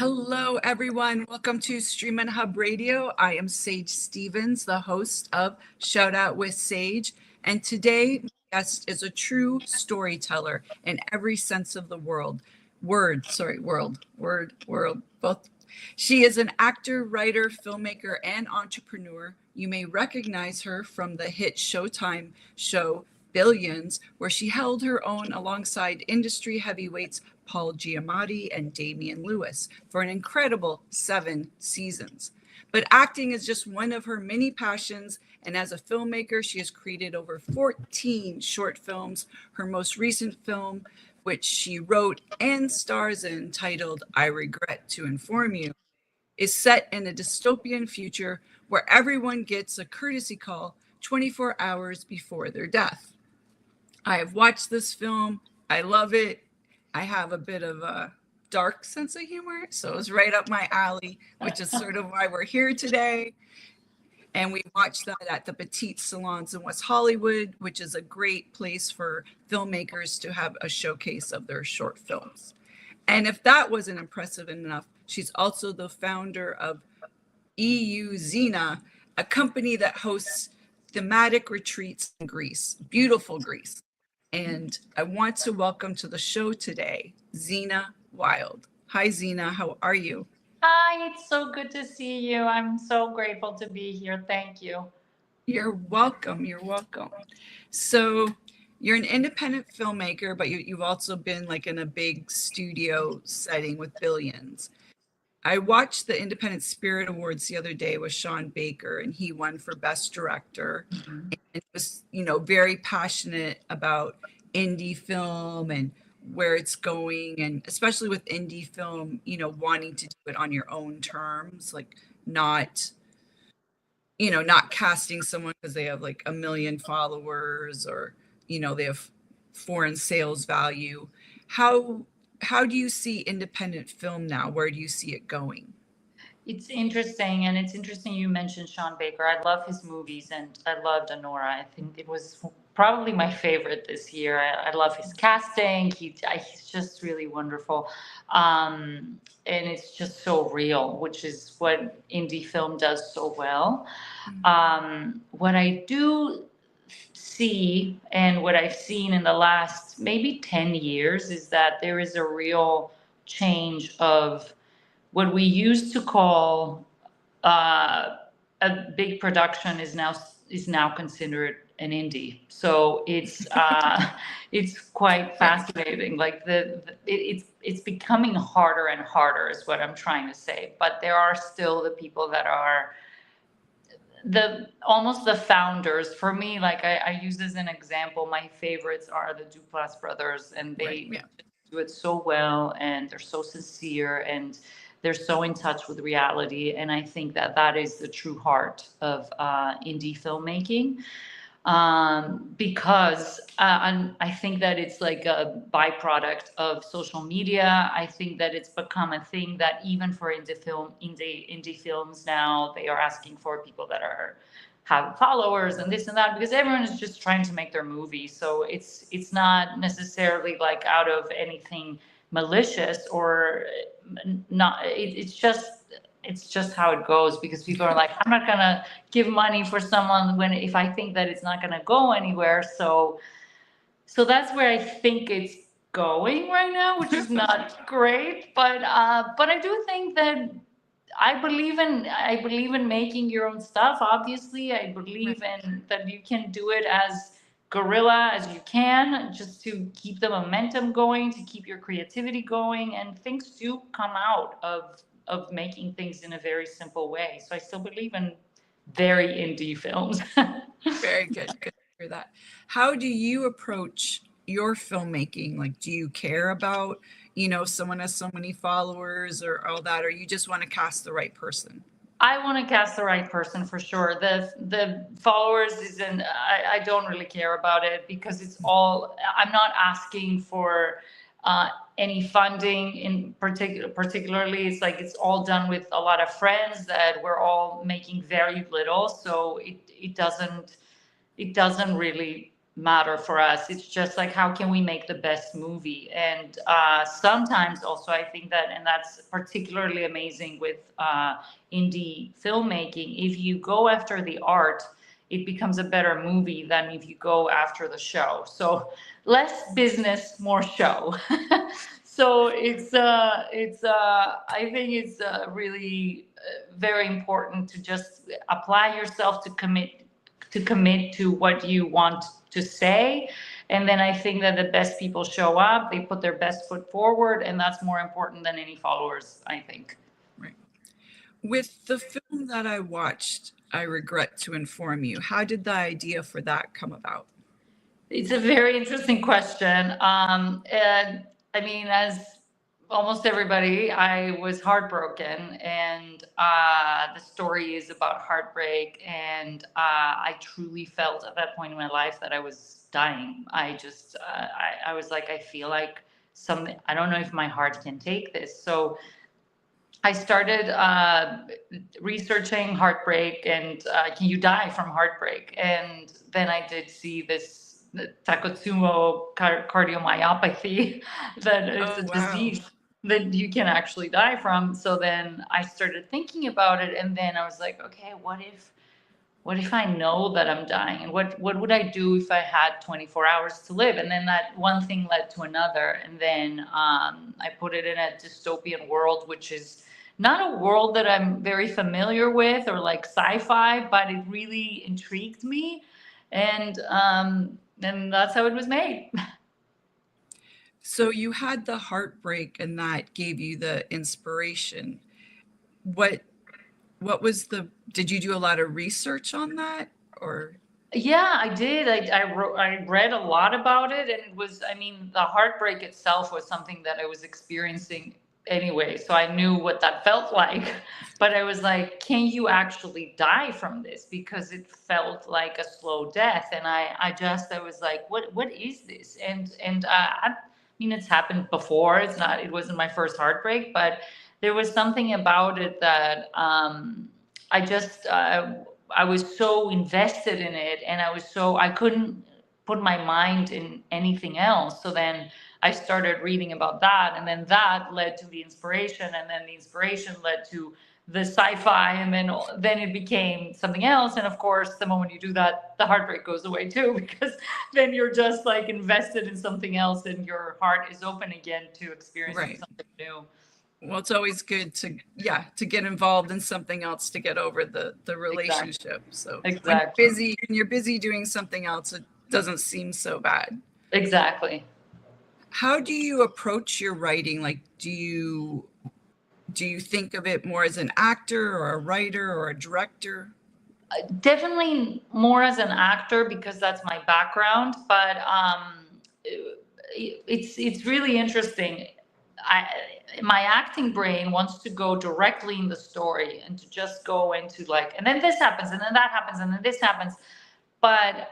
Hello, everyone. Welcome to Stream and Hub Radio. I am Sage Stevens, the host of Shout Out with Sage. And today, my guest is a true storyteller in every sense of the world, both. She is an actor, writer, filmmaker, and entrepreneur. You may recognize her from the hit Showtime show Billions, where she held her own alongside industry heavyweights Paul Giamatti and Damian for an incredible 7 seasons. But acting is just one of her many passions, and as a filmmaker, she has created over 14 short films. Her most recent film, which she wrote and stars in, titled I Regret to Inform You, is set in a dystopian future where everyone gets a courtesy call 24 hours before their death. I have watched this film. I love it. I have a bit of a dark sense of humor, so it's right up my alley, which is sort of why we're here today. And we watched that at the Petite Salons in West Hollywood, which is a great place for filmmakers to have a showcase of their short films. And if that wasn't impressive enough, she's also the founder of EU ZINA, a company that hosts thematic retreats in Greece, beautiful Greece. And I want to welcome to the show today, ZINA WILDE. Hi, ZINA, how are you? Hi, it's so good to see you. I'm so grateful to be here. Thank you. You're welcome. You're welcome. So you're an independent filmmaker, but you've also been like in a big studio setting with Billions. I watched the Independent Spirit Awards the other day with Sean Baker, and he won for Best Director. Mm-hmm. And was, very passionate about indie film and where it's going, and especially with indie film, wanting to do it on your own terms, like not casting someone because they have like 1 million followers or, they have foreign sales value. How do you see independent film now? Where do you see it going? It's interesting, and it's interesting you mentioned Sean Baker. I love his movies, and I loved Anora. I think it was probably my favorite this year. I love his casting. He's just really wonderful, and it's just so real, which is what indie film does so well. What I do see, and what I've seen in the last maybe 10 years, is that there is a real change of what we used to call a big production is now considered an indie. So it's quite fascinating. Like it's becoming harder and harder is what I'm trying to say. But there are still the people that are almost the founders. For me, like I use as an example, my favorites are the Duplass brothers, and they do it so well, and they're so sincere, and they're so in touch with reality. And I think that is the true heart of indie filmmaking, because I think that it's like a byproduct of social media. I think that it's become a thing that even for indie films now, they are asking for people that have followers and this and that, because everyone is just trying to make their movie. So it's not necessarily like out of anything malicious or not. It's just how it goes, because people are like, I'm not gonna give money for someone if I think that it's not gonna go anywhere. So that's where I think it's going right now, which is not great. But I do think that I believe in making your own stuff. Obviously, I believe in that you can do it as guerrilla as you can, just to keep the momentum going, to keep your creativity going, and things do come out of making things in a very simple way. So I still believe in very indie films. Very good. Good to hear that. How do you approach your filmmaking? Like, do you care about, someone has so many followers or all that, or you just want to cast the right person? I want to cast the right person for sure. The followers I don't really care about it, because it's all, I'm not asking for any funding in particularly. It's like it's all done with a lot of friends that we're all making very little, so it doesn't really matter for us. It's just like, how can we make the best movie? And sometimes also I think that, and that's particularly amazing with indie filmmaking, if you go after the art, it becomes a better movie than if you go after the show. So less business, more show. So I think it's really very important to just apply yourself to commit to what you want to say. And then I think that the best people show up, they put their best foot forward, and that's more important than any followers, I think. Right. With the film that I watched, I regret to inform you, how did the idea for that come about? It's a very interesting question. And I mean, as almost everybody, I was heartbroken, and the story is about heartbreak. And I truly felt at that point in my life that I was dying. I just, I was like, I feel like something, I don't know if my heart can take this. So I started researching heartbreak and can you die from heartbreak? And then I did see this Takotsubo cardiomyopathy that is a disease that you can actually die from. So then I started thinking about it, and then I was like, okay, what if I know that I'm dying, and what would I do if I had 24 hours to live? And then that one thing led to another, and then I put it in a dystopian world, which is not a world that I'm very familiar with or like sci-fi, but it really intrigued me, and that's how it was made. So you had the heartbreak, and that gave you the inspiration. What was did you do a lot of research on that, or? Yeah, I did. I read a lot about it, and it was, I mean, the heartbreak itself was something that I was experiencing anyway, so I knew what that felt like. But I was like, can you actually die from this? Because it felt like a slow death, and I was like, what is this? And I mean, it's happened before. It wasn't my first heartbreak, but there was something about it that I just. I was so invested in it, and I couldn't put my mind in anything else. So then I started reading about that, and then that led to the inspiration, and then the inspiration led to the sci-fi, and then it became something else. And of course, the moment you do that, the heartbreak goes away too, because then you're just like invested in something else, and your heart is open again to experiencing something new. Well, it's always good to get involved in something else to get over the relationship. Exactly. So Exactly. when you're busy doing something else, it doesn't seem so bad. Exactly. How do you approach your writing? Like, do you think of it more as an actor or a writer or a director? Definitely more as an actor, because that's my background. But it's really interesting. My acting brain wants to go directly in the story and to just go into like, and then this happens, and then that happens, and then this happens. But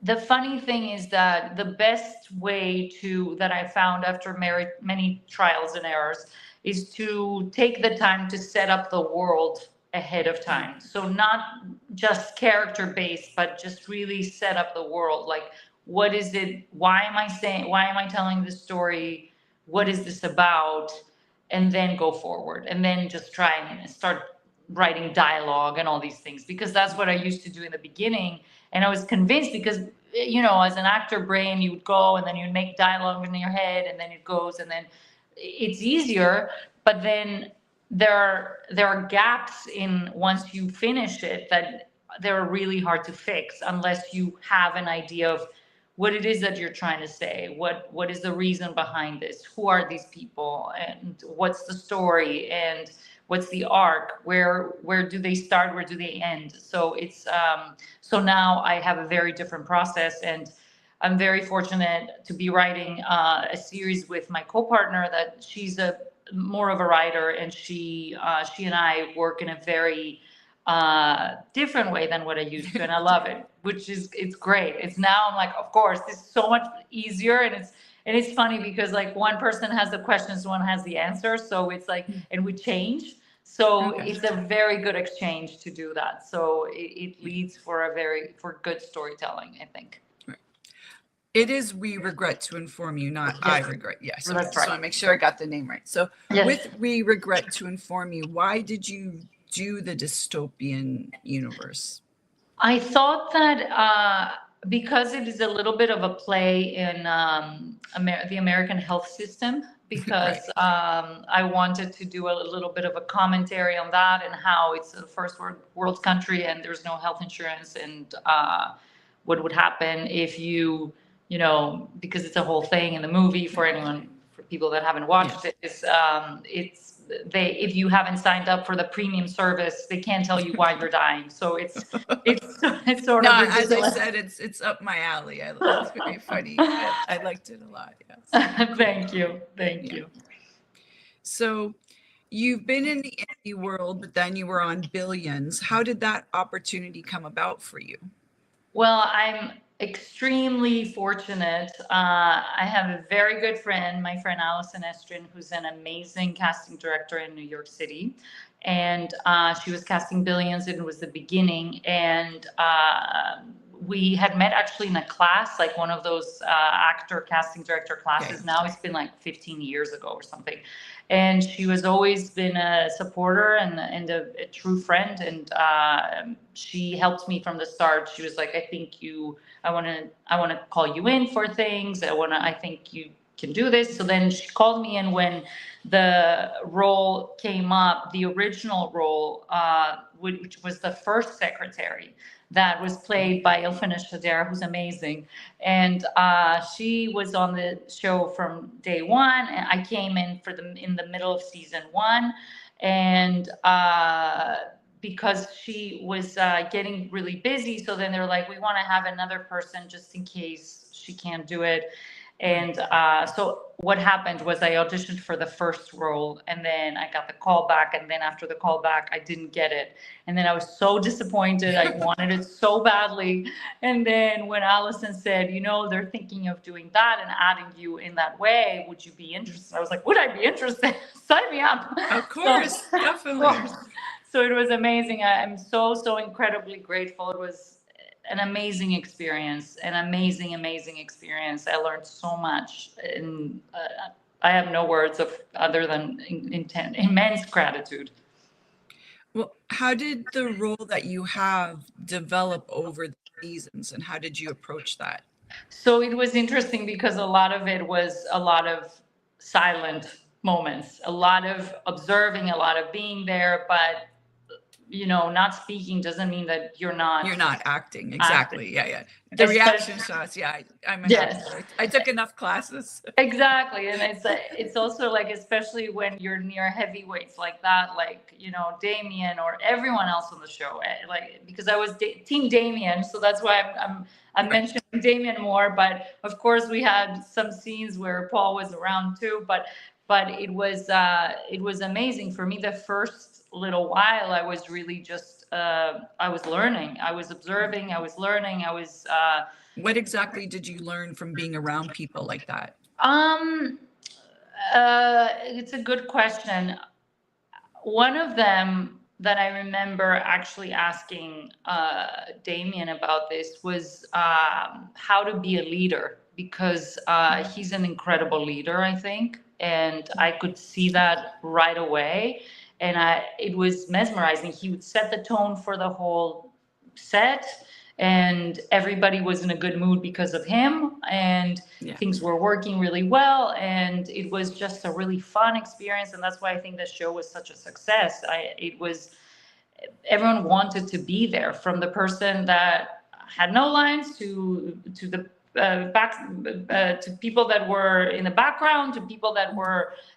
the funny thing is that the best way that I found after many trials and errors is to take the time to set up the world ahead of time. So not just character based, but just really set up the world. Like, what is it? Why am I telling this story? What is this about? And then go forward, and then just try and start writing dialogue and all these things, because that's what I used to do in the beginning. And I was convinced, because, you know, as an actor brain, you would go and then you'd make dialogue in your head, and then it goes, and then it's easier. But then there are gaps in once you finish it that they're really hard to fix unless you have an idea of what it is that you're trying to say. What is the reason behind this? Who are these people? And what's the story? And what's the arc? Where do they start? Where do they end? So it's so now I have a very different process, and I'm very fortunate to be writing a series with my co-partner that she's more of a writer, and she and I work in a very different way than what I used to, and I love it, it's great. It's now I'm like, of course, this is so much easier, and it's funny because like one person has the questions, one has the answers, so it's like, and we change. So Okay. it's a very good exchange to do that. So it leads for good storytelling, I think. It is We Regret to Inform You, not I Yes. Regret. Yes. Well, Okay. that's Just right. want to make sure I got the name right. So Yes. with We Regret to Inform You, why did you do the dystopian universe? I thought that because it is a little bit of a play in the American health system, because Right. I wanted to do a little bit of a commentary on that and how it's a first world country and there's no health insurance, and what would happen if you know, because it's a whole thing in the movie for people that haven't watched it, is if you haven't signed up for the premium service, they can't tell you why you're dying. So it's sort No, of as I ridiculous. said, it's up my alley. It's very funny. I liked it a lot. Yes. Thank you. So you've been in the indie world, but then you were on Billions. How did that opportunity come about for you? Well, I'm extremely fortunate. I have a very good friend, my friend Allison Estrin, who's an amazing casting director in New York City. And she was casting Billions, and it was the beginning. And we had met actually in a class, like one of those actor casting director classes. Okay. Now it's been like 15 years ago or something. And she was always been a supporter and a true friend. And she helped me from the start. She was like, I want to call you in for things. I think you can do this. So then she called me in when the role came up, the original role, which was the first secretary, that was played by Ilfina Shader, who's amazing. And she was on the show from day one. And I came in in the middle of season 1. And because she was getting really busy, so then they're like, we want to have another person just in case she can't do it. And so what happened was I auditioned for the first role, and then I got the call back, and then after the call back, I didn't get it. And then I was so disappointed. I wanted it so badly. And then when Allison said, you know, they're thinking of doing that and adding you in that way, would you be interested? I was like, would I be interested? Sign me up. Of course, So, definitely. So it was amazing. I'm so incredibly grateful. It was an amazing experience, amazing experience. I learned so much, and I have no words other than immense gratitude. Well, how did the role that you have develop over the seasons, and how did you approach that? So it was interesting because a lot of it was a lot of silent moments, a lot of observing, a lot of being there, but you know, not speaking doesn't mean that you're not acting. Exactly. acting. Yeah. The reaction shots. Yeah. I'm an actor. I took enough classes. Exactly. And it's also like, especially when you're near heavyweights like that, like, you know, Damian or everyone else on the show, like, because I was team Damian. So that's why I'm mentioning Damian more, but of course we had some scenes where Paul was around too, but it was amazing for me. The first little while, I was really just I was learning, I was observing, I was learning, I was what exactly did you learn from being around people like that? It's a good question. One of them that I remember actually asking Damian about this was how to be a leader, because he's an incredible leader, I think, and I could see that right away. And it was mesmerizing. He would set the tone for the whole set, and everybody was in a good mood because of him, and things were working really well, and it was just a really fun experience. And that's why I think the show was such a success. Everyone wanted to be there, from the person that had no lines to the to people that were in the background, to people that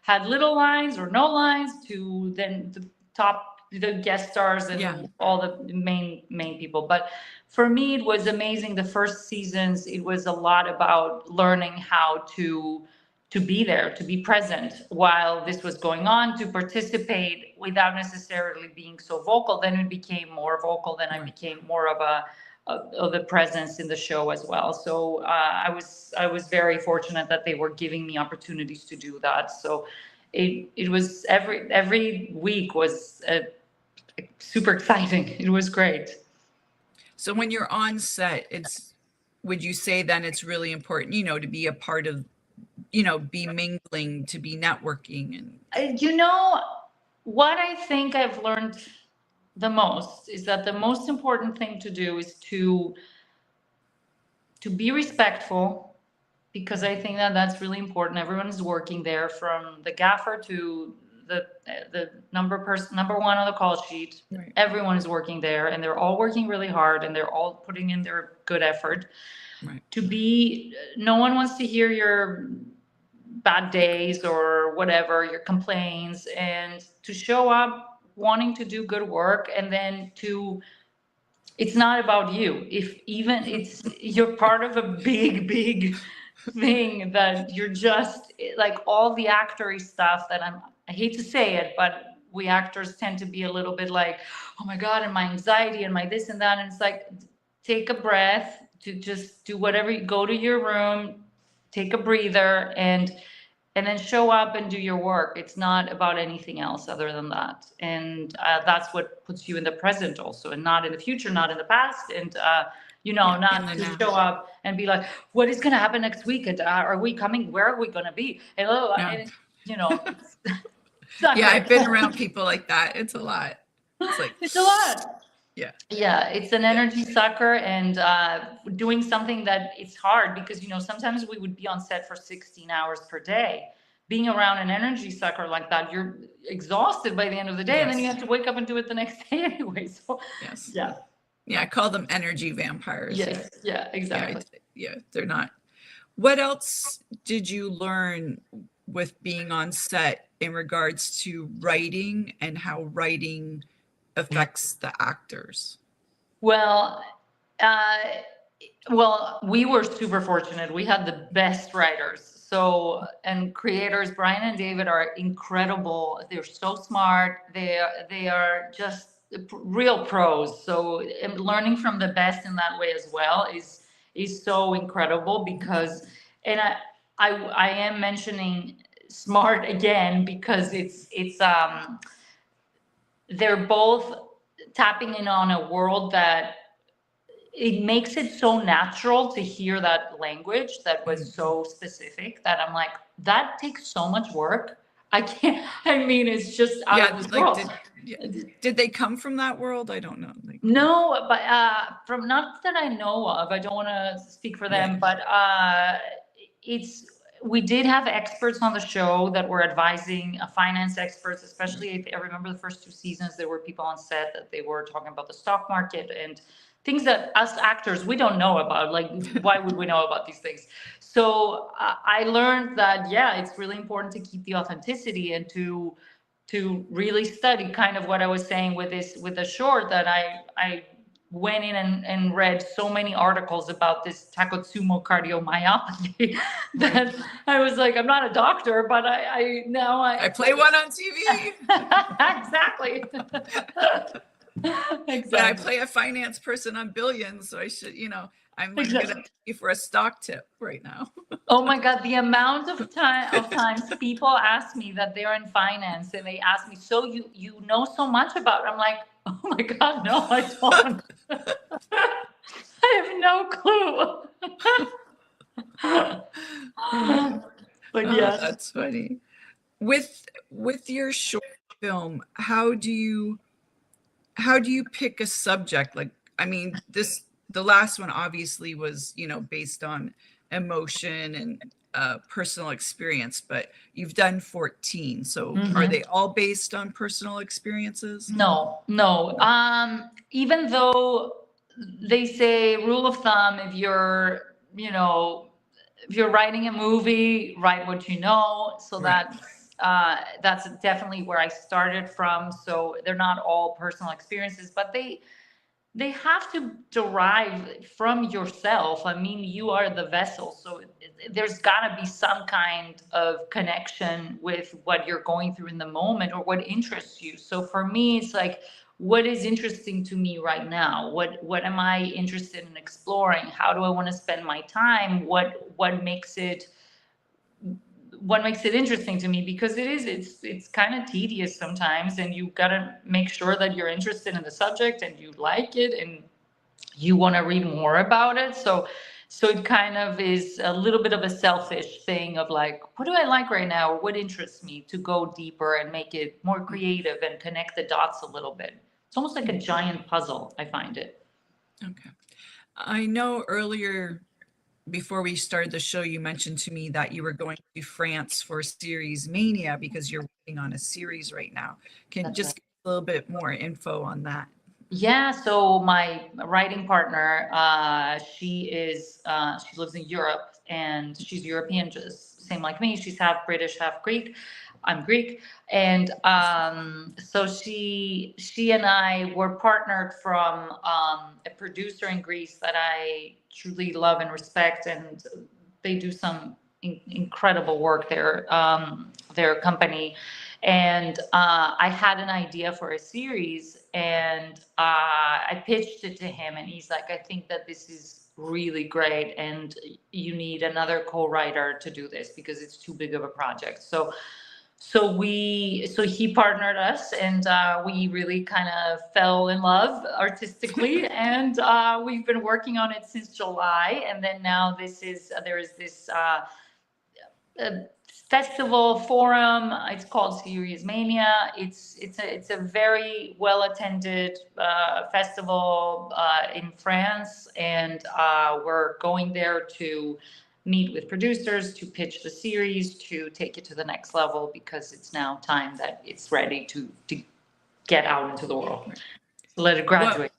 had little lines or no lines, to then the guest stars and all the main people. But for me, it was amazing. The first seasons, it was a lot about learning how to be there, to be present while this was going on, to participate without necessarily being so vocal. Then it became more vocal. Then I became more of the presence in the show as well. So I was very fortunate that they were giving me opportunities to do that. So it was every week was super exciting. It was great. So when you're on set, would you say then it's really important, you know, to be a part of, you know, be mingling, to be networking? And You know, what I think I've learned the most is that the most important thing to do is to be respectful, because I think that that's really important. Everyone is working there, from the gaffer to the number one on the call sheet. Right. Everyone is working there, and they're all working really hard, and they're all putting in their good effort. Right. No one wants to hear your bad days or whatever, your complaints, and to show up wanting to do good work, and then it's not about you. If even you're part of a big thing, that you're just like all the actory stuff that I hate to say it, but we actors tend to be a little bit like, oh my God, and my anxiety and my this and that. And it's like, take a breath, to just do whatever, go to your room, take a breather, and then show up and do your work. It's not about anything else other than that. And that's what puts you in the present also, and not in the future, not in the past. And, not to show up and be like, what is going to happen next week? Are we coming? Where are we going to be? And, yeah, I've been around people like that. It's a lot. It's like, it's a lot. Yeah, it's an energy sucker, and doing something that it's hard, because sometimes we would be on set for 16 hours per day. Being around an energy sucker like that, you're exhausted by the end of the day. Yes. And then you have to wake up and do it the next day anyway. So yes, yeah, I call them energy vampires. Yes, yeah, exactly. Yeah, they're not. What else did you learn with being on set in regards to writing, and how writing affects the actors? Well, we were super fortunate. We had the best writers. So, and creators. Brian and David are incredible. They're so smart. They are just real pros. So, and learning from the best in that way as well is so incredible, because, and I am mentioning smart again, because they're both tapping in on a world that it makes it so natural to hear that language that was so specific, that I'm like, that takes so much work. It's just out of this world. Did they come from that world? I don't know. No, but from, not that I know of, I don't want to speak for them, but we did have experts on the show that were advising, finance experts, especially. I remember the first 2 seasons, there were people on set that they were talking about the stock market and things that us actors, we don't know about. Like, why would we know about these things? So I learned that, it's really important to keep the authenticity, and to really study, kind of what I was saying with the short, that I went in and read so many articles about this Takotsubo cardiomyopathy that I was like, I'm not a doctor, but I play one on TV. Exactly. Exactly. But I play a finance person on Billions, so I should, I'm like going to ask you for a stock tip right now. Oh my God, the amount of times people ask me that they're in finance, and they ask me, so you know so much about it. I'm like, oh my God, no, I don't. I have no clue. But yeah, that's funny. With your short film, how do you pick a subject? Like, I mean, the last one obviously was, based on emotion and personal experience, but you've done 14. So are they all based on personal experiences? No. Even though they say, rule of thumb, if you're writing a movie, write what you know. So right. That's definitely where I started from. So they're not all personal experiences, but they have to derive from yourself. I mean, you are the vessel. So there's got to be some kind of connection with what you're going through in the moment, or what interests you. So for me, it's like, what is interesting to me right now? What am I interested in exploring? How do I want to spend my time? What makes it what makes it interesting to me, because it's kind of tedious sometimes, and you got to make sure that you're interested in the subject and you like it and you want to read more about it. So it kind of is a little bit of a selfish thing of like, what do I like right now? What interests me to go deeper and make it more creative and connect the dots a little bit. It's almost like a giant puzzle, I find it. Okay. I know earlier, before we started the show, you mentioned to me that you were going to France for Series Mania because you're working on a series right now. Can That's just right. give a little bit more info on that? Yeah, so my writing partner, she lives in Europe, and she's European, just same like me. She's half British, half Greek. I'm Greek, and so she and I were partnered from a producer in Greece that I truly love and respect, and they do some incredible work there. Their company. And I had an idea for a series, and I pitched it to him, and he's like, I think that this is really great, and you need another co-writer to do this because it's too big of a project. So he partnered us, and we really kind of fell in love artistically, and we've been working on it since July, and then now there is this a festival forum. It's called Series Mania. It's a very well attended festival in France, and we're going there to meet with producers, to pitch the series, to take it to the next level, because it's now time that it's ready to get out into the world. So let it graduate.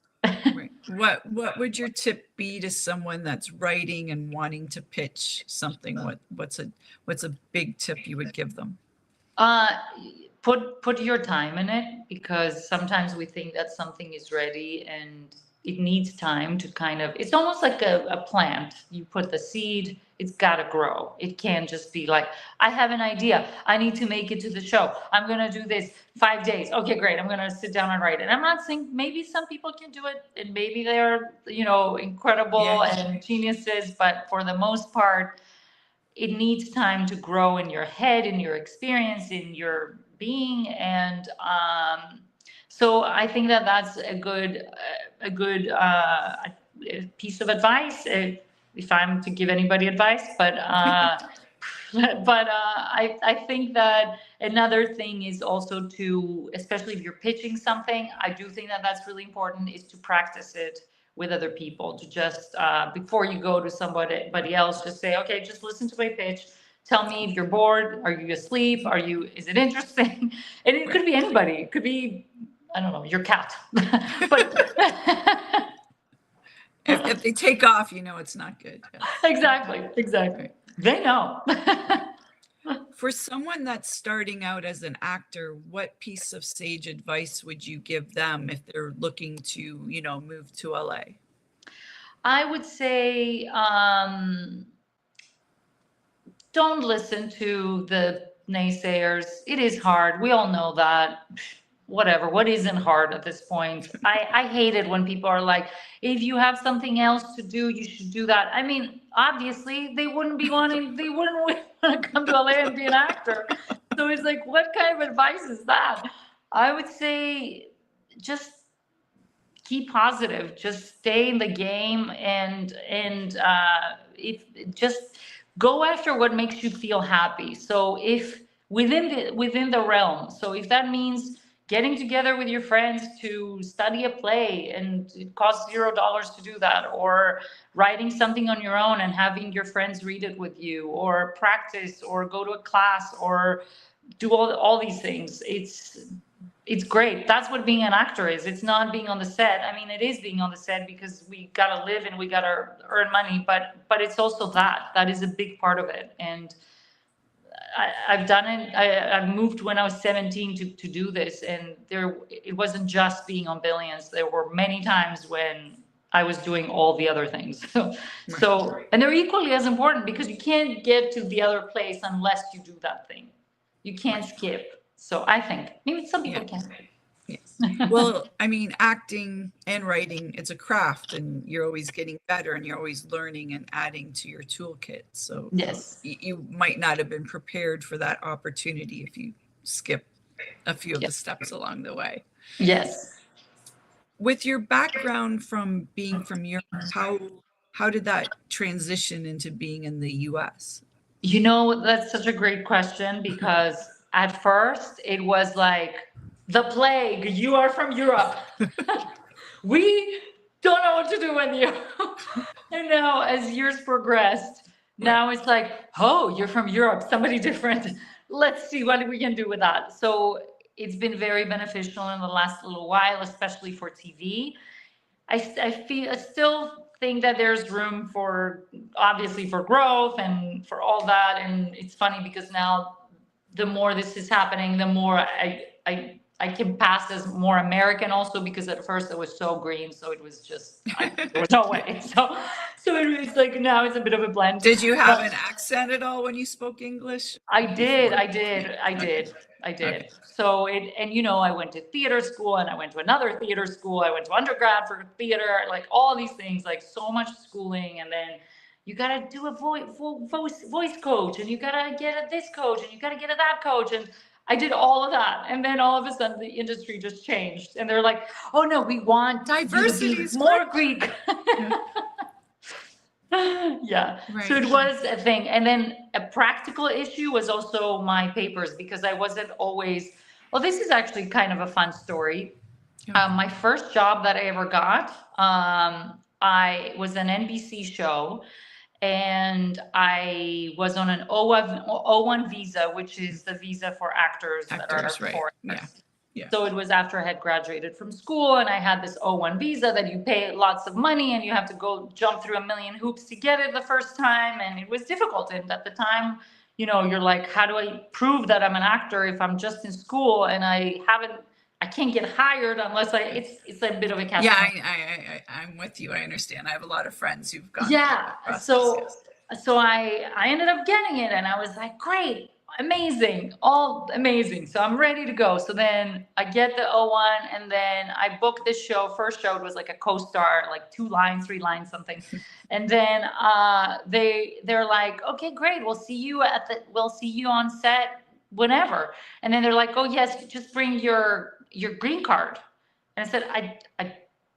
Right. What would your tip be to someone that's writing and wanting to pitch something? What's a big tip you would give them? Put your time in it, because sometimes we think that something is ready and it needs time to kind of, it's almost like a plant. You put the seed, it's got to grow. It can't just be like, I have an idea, I need to make it to the show, I'm going to do this 5 days. Okay, great, I'm going to sit down and write it. I'm not saying, maybe some people can do it and maybe they're, incredible and geniuses, but for the most part, it needs time to grow in your head, in your experience, in your being. And so I think that that's a good piece of advice, if I'm to give anybody advice. But I think that another thing is also to, especially if you're pitching something, I do think that that's really important, is to practice it with other people, to just before you go to somebody else, just say, okay, just listen to my pitch, tell me if you're bored, are you asleep, is it interesting? And it could be anybody, it could be, I don't know, your cat. But if they take off, it's not good. Exactly. They know. For someone that's starting out as an actor, what piece of sage advice would you give them if they're looking to, move to LA? I would say, don't listen to the naysayers. It is hard. We all know that. Whatever, what isn't hard at this point? I hate it when people are like, if you have something else to do, you should do that. I mean, obviously they wouldn't want to come to LA and be an actor. So it's like, what kind of advice is that? I would say just keep positive, just stay in the game, and if just go after what makes you feel happy. So if within the realm, so if that means getting together with your friends to study a play and it costs $0 to do that, or writing something on your own and having your friends read it with you, or practice, or go to a class, or do all these things, it's great. That's what being an actor is. It's not being on the set. I mean, it is being on the set because we gotta live and we gotta earn money, but it's also that is a big part of it. And I've done it. I moved when I was 17 to do this, and it wasn't just being on Billions. There were many times when I was doing all the other things. And they're equally as important, because you can't get to the other place unless you do that thing. You can't skip. So I think maybe some people can. Yes. Well, I mean, acting and writing, it's a craft, and you're always getting better and you're always learning and adding to your toolkit. So Yes. you might not have been prepared for that opportunity if you skip a few of the steps along the way. Yes. With your background from being from Europe, how did that transition into being in the US? You know, that's such a great question, because at first it was like the plague. You are from Europe. We don't know what to do with you. And now, as years progressed, now it's like, oh, you're from Europe, somebody different. Let's see what we can do with that. So it's been very beneficial in the last little while, especially for TV. I still think that there's room for, obviously, for growth and for all that. And it's funny because now the more this is happening, the more I can pass as more American also, because at first it was so green, so it was just there was no way. So it's like now it's a bit of a blend. Did you have an accent at all when you spoke English? I did. So and you know, I went to theater school, and I went to another theater school. I went to undergrad for theater, like all these things, like so much schooling. And then you got to do a voice coach, and you got to get a this coach, and you got to get a that coach. And I did all of that. And then all of a sudden the industry just changed, and they're like, oh no, we want diversity, more Greek. Yeah. Right. So it was a thing. And then a practical issue was also my papers, because I wasn't always, well, this is actually kind of a fun story. My first job that I ever got, I was an NBC show, and I was on an O1 visa, which is the visa for actors that are foreigners. Yeah. So it was after I had graduated from school, and I had this O1 visa that you pay lots of money, and you have to go jump through a million hoops to get it the first time. And it was difficult. And at the time, you know, you're like, how do I prove that I'm an actor if I'm just in school and I can't get hired unless it's a bit of a catch. Yeah, I'm with you. I understand. I have a lot of friends who've gone. Yeah. So I ended up getting it, and I was like, great. Amazing, all amazing. So I'm ready to go. So then I get the O1, and then I booked this show. First show, it was like a co-star, like 2 lines, 3 lines, something. And then they're like, okay, great. We'll see you on set whenever. And then they're like, oh yes, just bring your green card. And I said, I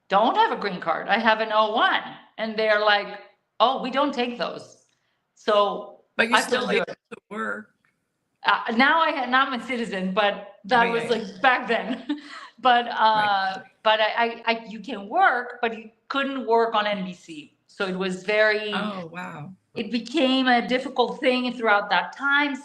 don't have a green card. I have an O1. And they're like, oh, we don't take those. So but you still like to work. Now I'm a citizen, but that was like back then. But you can work, but you couldn't work on NBC. So it was very. Oh wow! It became a difficult thing throughout that time.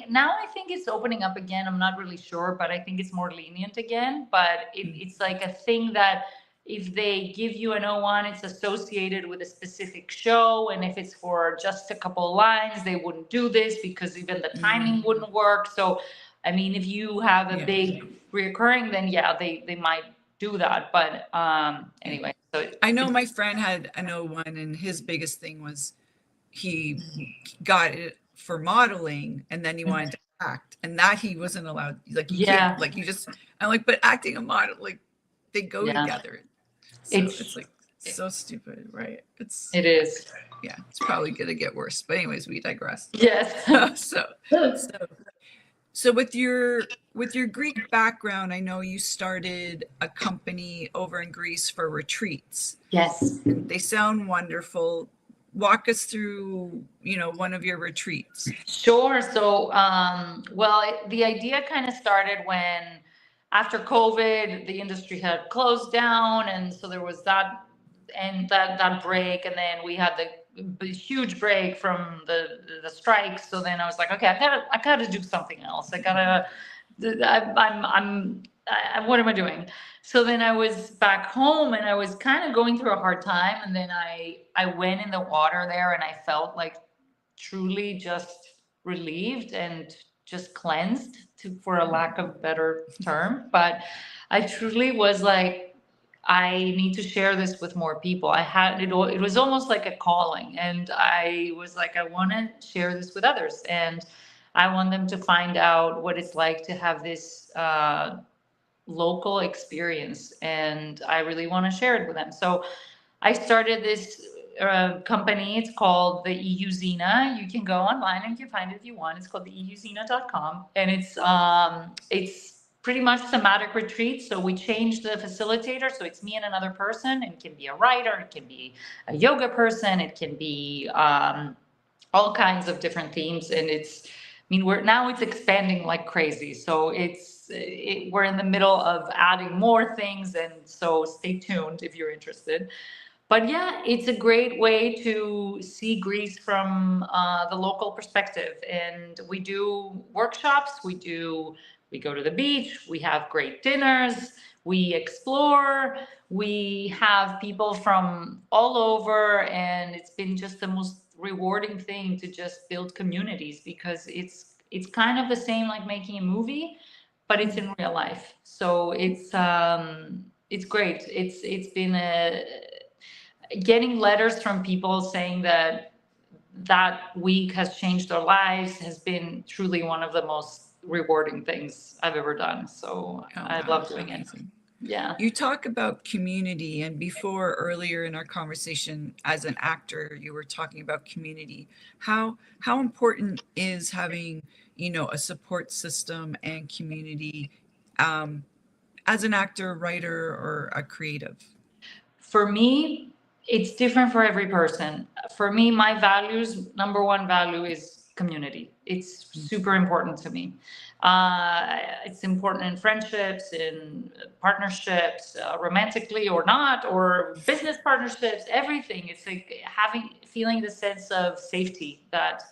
Now I think it's opening up again. I'm not really sure, but I think it's more lenient again. But it's like a thing that, if they give you an O1, it's associated with a specific show. And if it's for just a couple of lines, they wouldn't do this, because even the timing wouldn't work. So, I mean, if you have a big reoccurring, then yeah, they might do that. But anyway. So I know my friend had an O1, and his biggest thing was he got it for modeling, and then he wanted to act, and that he wasn't allowed. Like, you can't, like, you just, I'm like, but acting and model, like, they go together. So it's like so stupid, right? It is. Yeah, it's probably gonna get worse. But anyways, we digress. Yes. So with your Greek background, I know you started a company over in Greece for retreats. Yes. And they sound wonderful. Walk us through, one of your retreats. Sure. So, the idea kind of started when, after COVID, the industry had closed down, and so there was that break, and then we had the huge break from the strikes. So then I was like, okay, I gotta do something else. What am I doing? So then I was back home, and I was kind of going through a hard time, and then I went in the water there, and I felt like truly just relieved and just cleansed, for a lack of better term. But I truly was like, I need to share this with more people. It was almost like a calling, and I was like, I want to share this with others, and I want them to find out what it's like to have this local experience, and I really want to share it with them. So I started this company. It's called the EU ZINA. You can go online and you can find it if you want. It's called the EUZINA.com, and it's pretty much thematic retreats. So we changed the facilitator, so it's me and another person. It can be a writer, it can be a yoga person, it can be all kinds of different themes, and it's, I mean, it's expanding like crazy. So we're in the middle of adding more things, and so stay tuned if you're interested. But yeah, it's a great way to see Greece from the local perspective. And we do workshops, we go to the beach, we have great dinners, we explore, we have people from all over, and it's been just the most rewarding thing to just build communities, because it's kind of the same like making a movie, but it's in real life. So it's great. It's been getting letters from people saying that that week has changed their lives has been truly one of the most rewarding things I've ever done. So I love doing it. Yeah. You talk about community, and before, earlier in our conversation, as an actor, you were talking about community. How important is having, a support system and community as an actor, writer, or a creative? For me, it's different for every person. For me, my values, number one value is community. It's super important to me. It's important in friendships, in partnerships, romantically or not, or business partnerships, everything. It's like feeling the sense of safety, that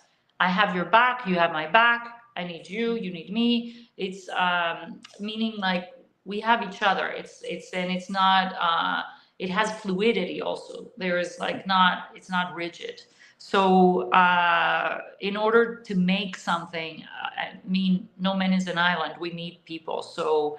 I have your back, you have my back, I need you, you need me. It's meaning like we have each other. It's not, it has fluidity also. There is like it's not rigid. So in order to make something, I mean, no man is an island. We need people. So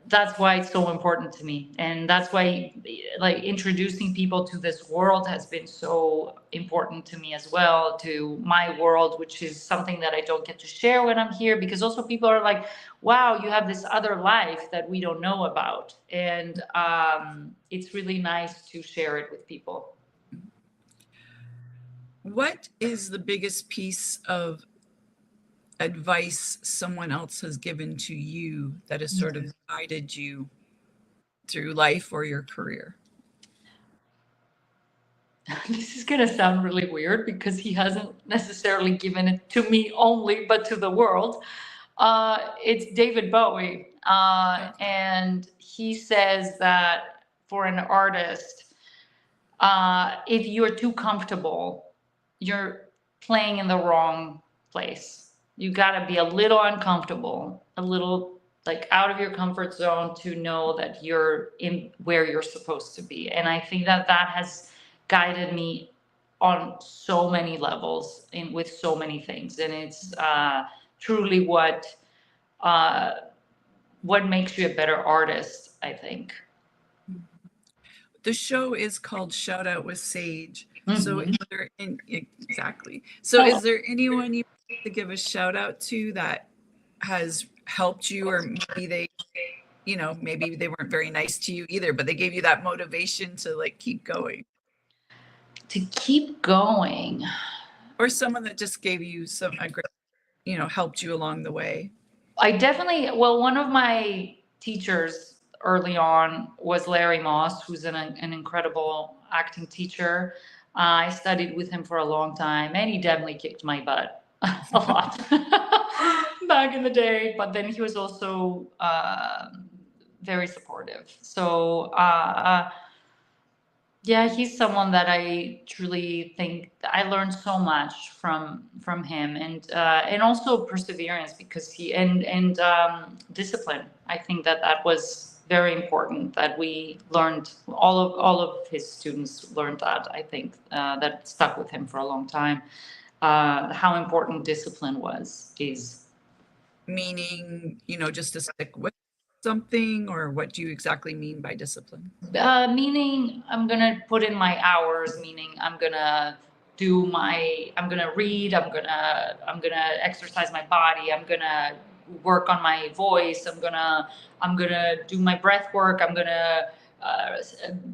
that's why it's so important to me. And that's why like introducing people to this world has been so important to me as well, to my world, which is something that I don't get to share when I'm here, because also people are like, wow, you have this other life that we don't know about. And it's really nice to share it with people. What is the biggest piece of advice someone else has given to you that has sort of guided you through life or your career? This is going to sound really weird because he hasn't necessarily given it to me only, but to the world. It's David Bowie. And he says that for an artist, if you're too comfortable, you're playing in the wrong place. You got to be a little uncomfortable, a little like out of your comfort zone to know that you're in where you're supposed to be. And I think that has guided me on so many levels with so many things. And it's truly what makes you a better artist, I think. The show is called Shout Out with Sage. Mm-hmm. So exactly. So is there anyone you want to give a shout out to that has helped you, or maybe maybe they weren't very nice to you either, but they gave you that motivation to like keep going? To keep going. Or someone that just gave you a great, helped you along the way? One of my teachers early on was Larry Moss, who's an incredible acting teacher. I studied with him for a long time, and he definitely kicked my butt a lot back in the day. But then he was also very supportive. So yeah, he's someone that I truly think I learned so much from him, and also perseverance, because and discipline. I think that was very important, that we learned, all of his students learned that. I think that stuck with him for a long time. How important discipline is. Meaning, just to stick with something, or what do you exactly mean by discipline? Meaning I'm gonna put in my hours, meaning I'm gonna read, I'm gonna exercise my body, I'm gonna work on my voice. I'm gonna do my breath work. I'm gonna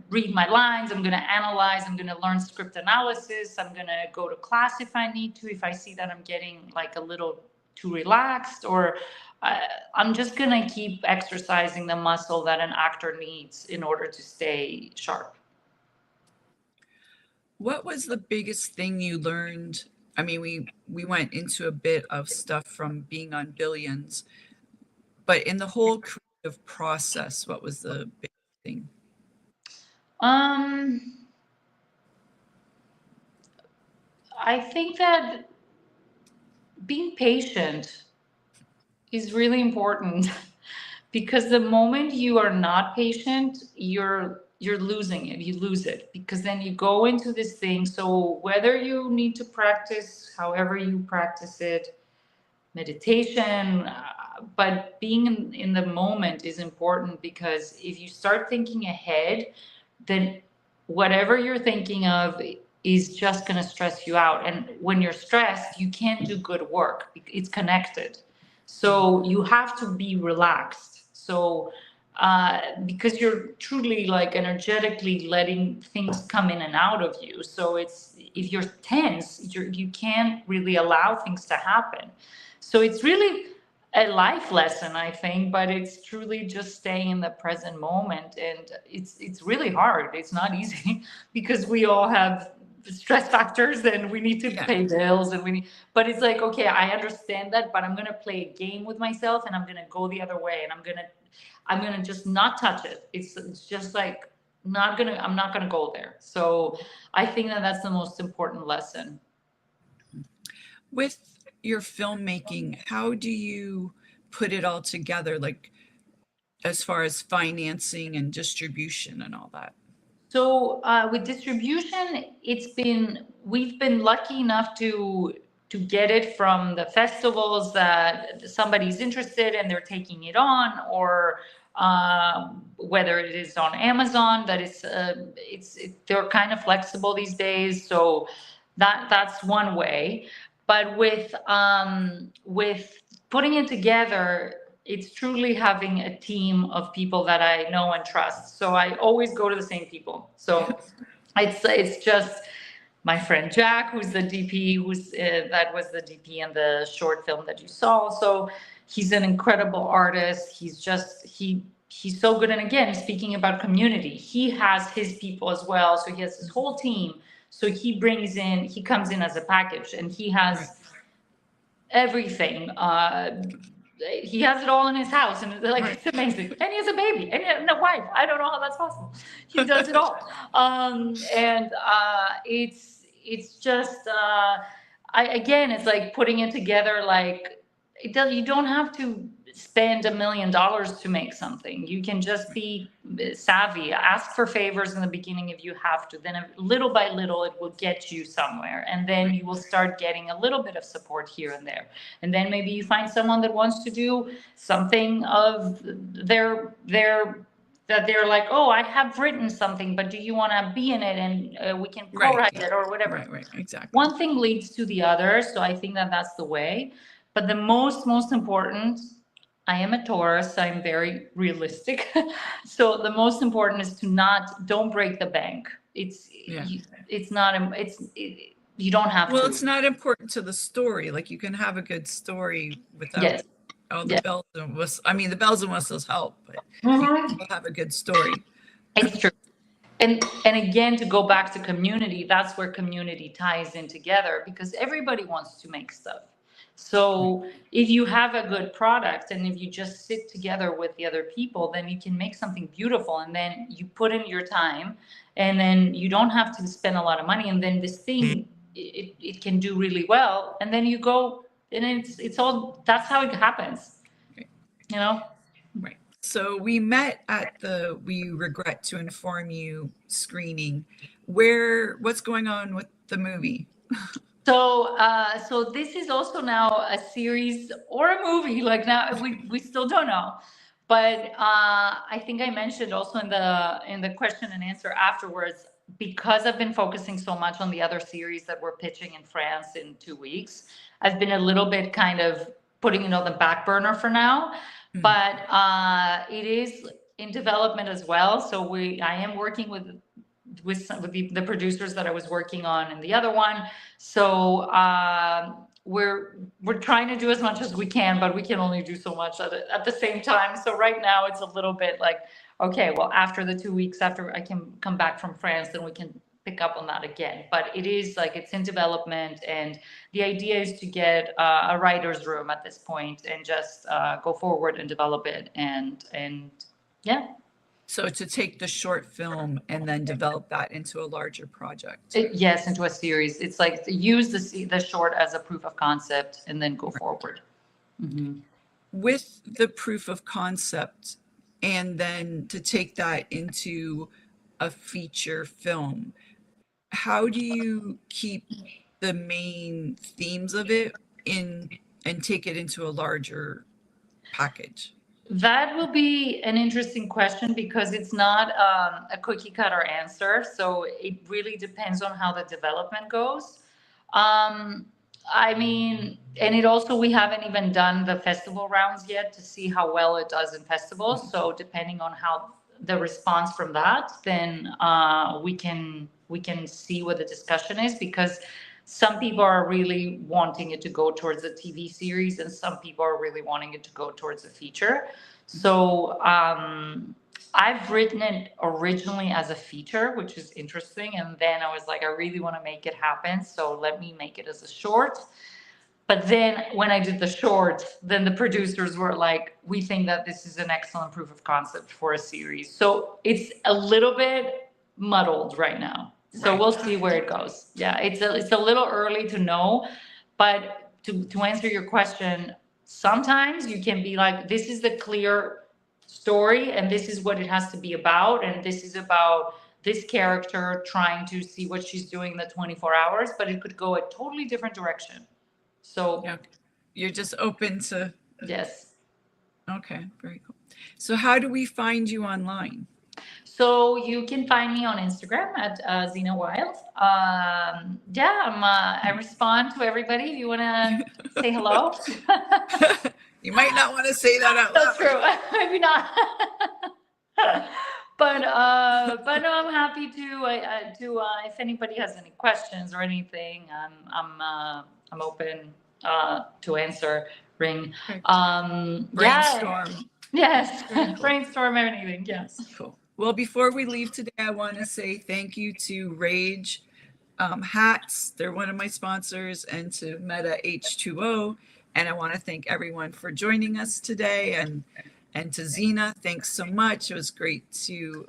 read my lines. I'm gonna analyze. I'm gonna learn script analysis. I'm gonna go to class if I need to. If I see that I'm getting like a little too relaxed, or I'm just gonna keep exercising the muscle that an actor needs in order to stay sharp. What was the biggest thing you learned? I mean, we went into a bit of stuff from being on Billions, but in the whole creative process, what was the big thing? I think that being patient is really important because the moment you are not patient, you're losing it. You lose it because then you go into this thing. So whether you need to practice, however you practice it, meditation, but being in the moment is important, because if you start thinking ahead, then whatever you're thinking of is just going to stress you out. And when you're stressed, you can't do good work. It's connected. So you have to be relaxed. So because you're truly like energetically letting things come in and out of you. So it's, if you're tense, you can't really allow things to happen. So it's really a life lesson, I think, but it's truly just staying in the present moment. And it's really hard. It's not easy because we all have stress factors and we need to pay bills and but it's like, okay, I understand that, but I'm going to play a game with myself and I'm going to go the other way, and I'm going to just not touch it. It's just like I'm not going to go there. So I think that that's the most important lesson. With your filmmaking, how do you put it all together, like as far as financing and distribution and all that? So with distribution, we've been lucky enough to get it from the festivals that somebody's interested and they're taking it on, or whether it is on Amazon, that they're kind of flexible these days. So that's one way. But with putting it together, it's truly having a team of people that I know and trust. So I always go to the same people. So it's just my friend Jack, who's the DP, that was the DP in the short film that you saw. So he's an incredible artist. He's so good. And again, speaking about community, he has his people as well. So he has his whole team. So he comes in as a package, and he has everything. He has it all in his house, and it's amazing. And he has a baby and a wife. I don't know how that's possible. He does it all. It's just it's like putting it together. Like you don't have to spend $1 million to make something. You can just be savvy. Ask for favors in the beginning if you have to. Then little by little, it will get you somewhere. And then you will start getting a little bit of support here and there. And then maybe you find someone that wants to do something of that they're like, oh, I have written something, but do you want to be in it? And we can co-write it or whatever. Right, exactly. One thing leads to the other. So I think that that's the way. But the most important, I am a Taurus. I'm very realistic. So the most important is don't break the bank. You don't have to. Well, it's not important to the story. Like, you can have a good story without all the bells and whistles. I mean, the bells and whistles help, but you have a good story. It's true. And again, to go back to community, that's where community ties in together, because everybody wants to make stuff. So if you have a good product and if you just sit together with the other people, then you can make something beautiful, and then you put in your time, and then you don't have to spend a lot of money, and then this thing, it can do really well, and then you go, and it's all, that's how it happens, you know? Right. So we met at the We Regret to Inform You screening. What's going on with the movie? So this is also now a series or a movie. Like, now we still don't know, but I think I mentioned also in the question and answer afterwards, because I've been focusing so much on the other series that we're pitching in France in 2 weeks, I've been a little bit kind of putting it on the back burner for now, Mm. but it is in development as well. So I am working with the producers that I was working on in the other one. So we're trying to do as much as we can, but we can only do so much at the same time. So right now it's a little bit like, okay, well, after the 2 weeks after I can come back from France, then we can pick up on that again. But it is like, it's in development, and the idea is to get a writer's room at this point and just go forward and develop it, and yeah. So to take the short film and then develop that into a larger project. Yes, into a series. It's like to use the short as a proof of concept and then go forward. Mm-hmm. With the proof of concept, and then to take that into a feature film, how do you keep the main themes of it in and take it into a larger package? That will be an interesting question, because it's not a cookie cutter answer. So it really depends on how the development goes. I mean, and it also, we haven't even done the festival rounds yet to see how well it does in festivals. So depending on how the response from that, then we can see what the discussion is, because some people are really wanting it to go towards a TV series, and some people are really wanting it to go towards a feature. So I've written it originally as a feature, which is interesting. And then I was like, I really want to make it happen, so let me make it as a short. But then when I did the short, then the producers were like, we think that this is an excellent proof of concept for a series. So it's a little bit muddled right now. So Right. We'll see where it goes. Yeah, it's a little early to know. But to answer your question, sometimes you can be like, this is the clear story, and this is what it has to be about. And this is about this character trying to see what she's doing in the 24 hours, but it could go a totally different direction. So Yeah. You're just open to. yes. Okay, very cool. So how do we find you online? So you can find me on Instagram at ZINA WILDE. Yeah, I respond to everybody. If you want to say hello. You might not want to say that out loud. That's true. Maybe not. But no, I'm happy to if anybody has any questions or anything, I'm open to answer. Ring. Brainstorm. Yeah. Yes. Brainstorm anything. Yes. Cool. Well, before we leave today, I want to say thank you to Rage Hats. They're one of my sponsors, and to Meta H2O. And I want to thank everyone for joining us today, and to ZINA, thanks so much. It was great to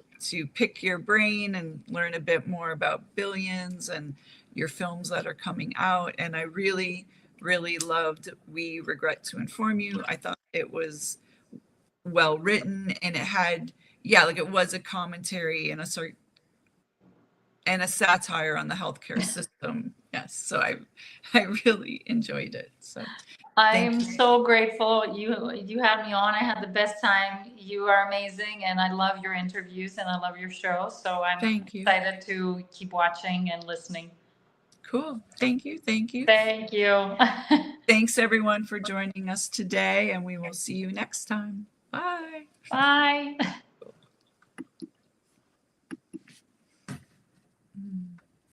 pick your brain and learn a bit more about Billions and your films that are coming out. And I really, really loved We Regret to Inform You. I thought it was well written, and it had, like it was a commentary and a sort and a satire on the healthcare system. Yes, so I really enjoyed it. So I'm so grateful you had me on. I had the best time. You are amazing, and I love your interviews and I love your show. So I'm excited to keep watching and listening. Cool. Thank you. Thank you. Thank you. Thanks everyone for joining us today, and we will see you next time. Bye. Bye.